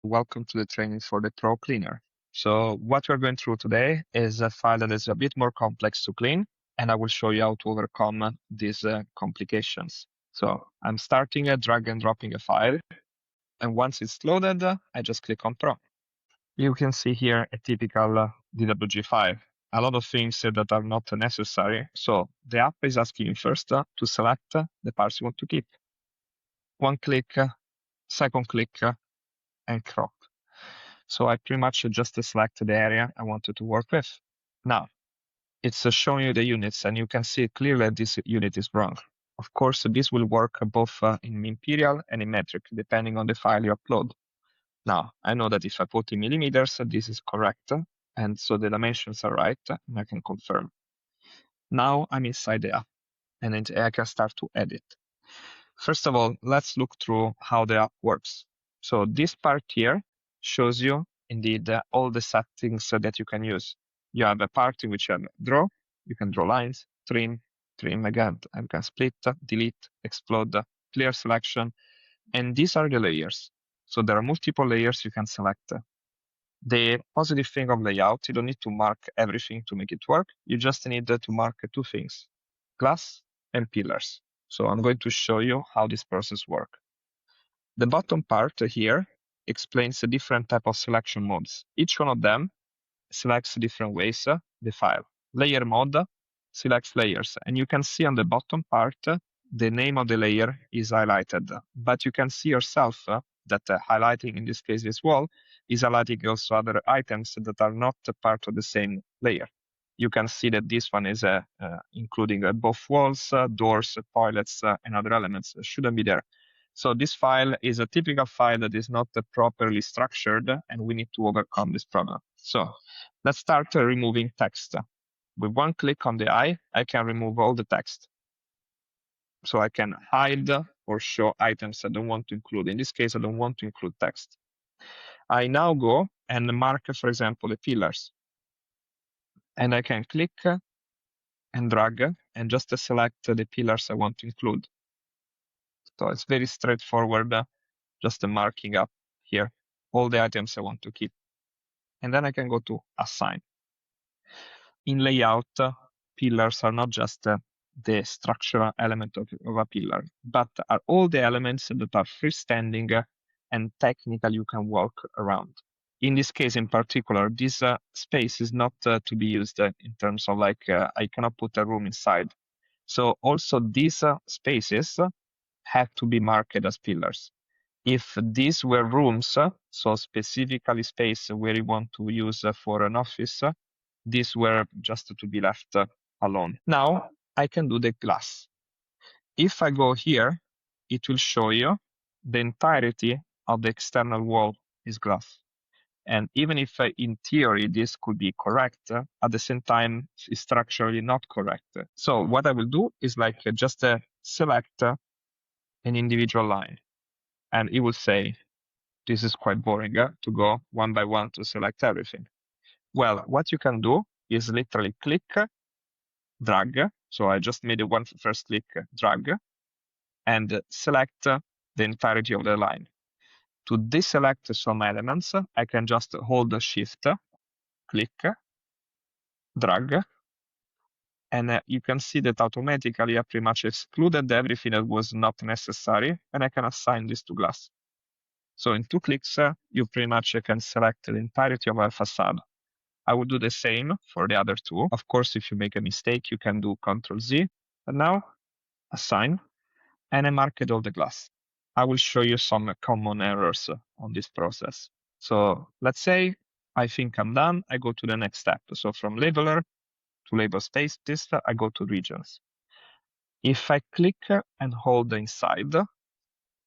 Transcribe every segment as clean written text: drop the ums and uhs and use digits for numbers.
Welcome to the training for the Pro Cleaner. So what we're going through today is a file that is a bit more complex to clean, and I will show you how to overcome these complications. So I'm starting drag and dropping a file, and once it's loaded, I just click on Pro. You can see here a typical DWG file. A lot of things that are not necessary. So the app is asking you first to select the parts you want to keep. One click, second click, and crop. So I pretty much just select the area I wanted to work with. Now, it's showing you the units, and you can see clearly this unit is wrong. Of course, this will work both in imperial and in metric, depending on the file you upload. Now, I know that if I put in millimeters, this is correct, and so the dimensions are right, and I can confirm. Now I'm inside the app, and I can start to edit. First of all, let's look through how the app works. So this part here shows you indeed all the settings that you can use. You have a part in which you have draw, you can draw lines, trim again, and can split, delete, explode, clear selection, and these are the layers. So there are multiple layers you can select. The positive thing of layout, you don't need to mark everything to make it work. You just need to mark two things, glass and pillars. So I'm going to show you how this process works. The bottom part here explains the different type of selection modes. Each one of them selects different ways the file. Layer mode selects layers, and you can see on the bottom part the name of the layer is highlighted. But you can see yourself that highlighting in this case as well is highlighting also other items that are not part of the same layer. You can see that this one is including both walls, doors, toilets, and other elements. Shouldn't be there. So this file is a typical file that is not properly structured, and we need to overcome this problem. So let's start removing text. With one click on the eye, I can remove all the text. So I can hide or show items I don't want to include. In this case, I don't want to include text. I now go and mark, for example, the pillars. And I can click and drag and just select the pillars I want to include. So it's very straightforward, just marking up here all the items I want to keep. And then I can go to assign. In layout, pillars are not just the structural element of a pillar, but are all the elements that are freestanding and technical you can walk around. In this case in particular, this space is not to be used in terms of like I cannot put a room inside. So also these spaces have to be marked as pillars. If these were rooms, so specifically space where you want to use for an office, these were just to be left alone. Now I can do the glass. If I go here, it will show you the entirety of the external wall is glass. And even if in theory this could be correct, at the same time it's structurally not correct. So what I will do is like just select an individual line, and it will say, this is quite boring to go one by one to select everything. Well, what you can do is literally click, drag. So I just made one first click, drag, and select the entirety of the line. To deselect some elements, I can just hold the shift, click, drag, and you can see that automatically I pretty much excluded everything that was not necessary, and I can assign this to glass. So in 2 clicks, you pretty much can select the entirety of a facade. I will do the same for the other two. Of course, if you make a mistake, you can do Ctrl-Z. And now, assign, and I marked all the glass. I will show you some common errors on this process. So let's say I think I'm done. I go to the next step. So from labeler to label space, I go to regions. If I click and hold inside,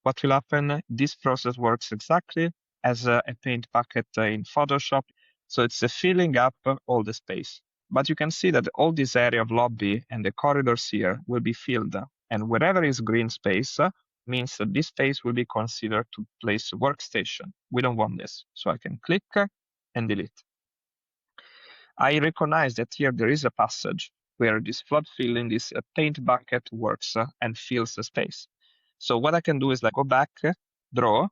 what will happen? This process works exactly as a paint bucket in Photoshop. So it's filling up all the space. But you can see that all this area of lobby and the corridors here will be filled. And wherever is green space means that this space will be considered to place a workstation. We don't want this. So I can click and delete. I recognize that here there is a passage where this flood filling, this paint bucket works and fills the space. So what I can do is like go back, draw,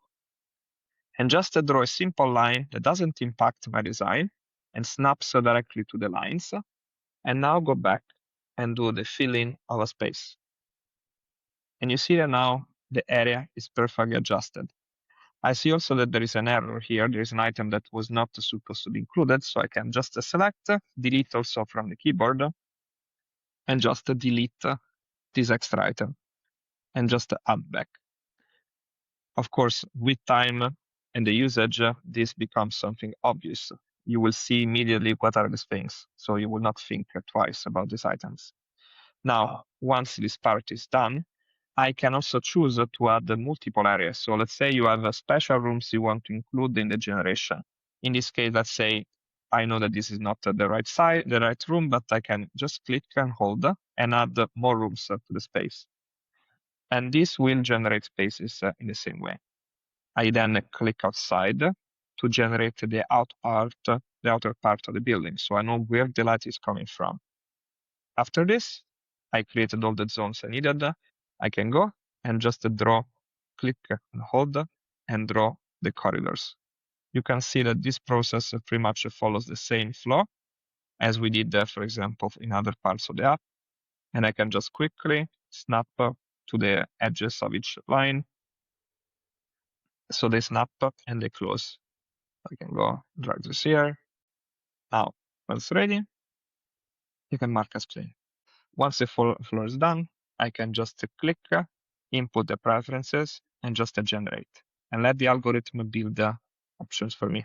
and just draw a simple line that doesn't impact my design and snaps directly to the lines. And now go back and do the filling of a space. And you see that now the area is perfectly adjusted. I see also that there is an error here. There is an item that was not supposed to be included. So I can just select, delete also from the keyboard, and just delete this extra item and just add back. Of course, with time and the usage, this becomes something obvious. You will see immediately what are these things. So you will not think twice about these items. Now, once this part is done, I can also choose to add multiple areas. So let's say you have special rooms you want to include in the generation. In this case, let's say I know that this is not the right side, the right room, but I can just click and hold and add more rooms to the space. And this will generate spaces in the same way. I then click outside to generate the outer part of the building. So I know where the light is coming from. After this, I created all the zones I needed. I can go and just click and hold, and draw the corridors. You can see that this process pretty much follows the same flow as we did, for example, in other parts of the app. And I can just quickly snap to the edges of each line. So they snap and they close. I can go drag this here. Now, when it's ready, you can mark as clean. Once the floor is done, I can just click, input the preferences, and just generate, and let the algorithm build the options for me.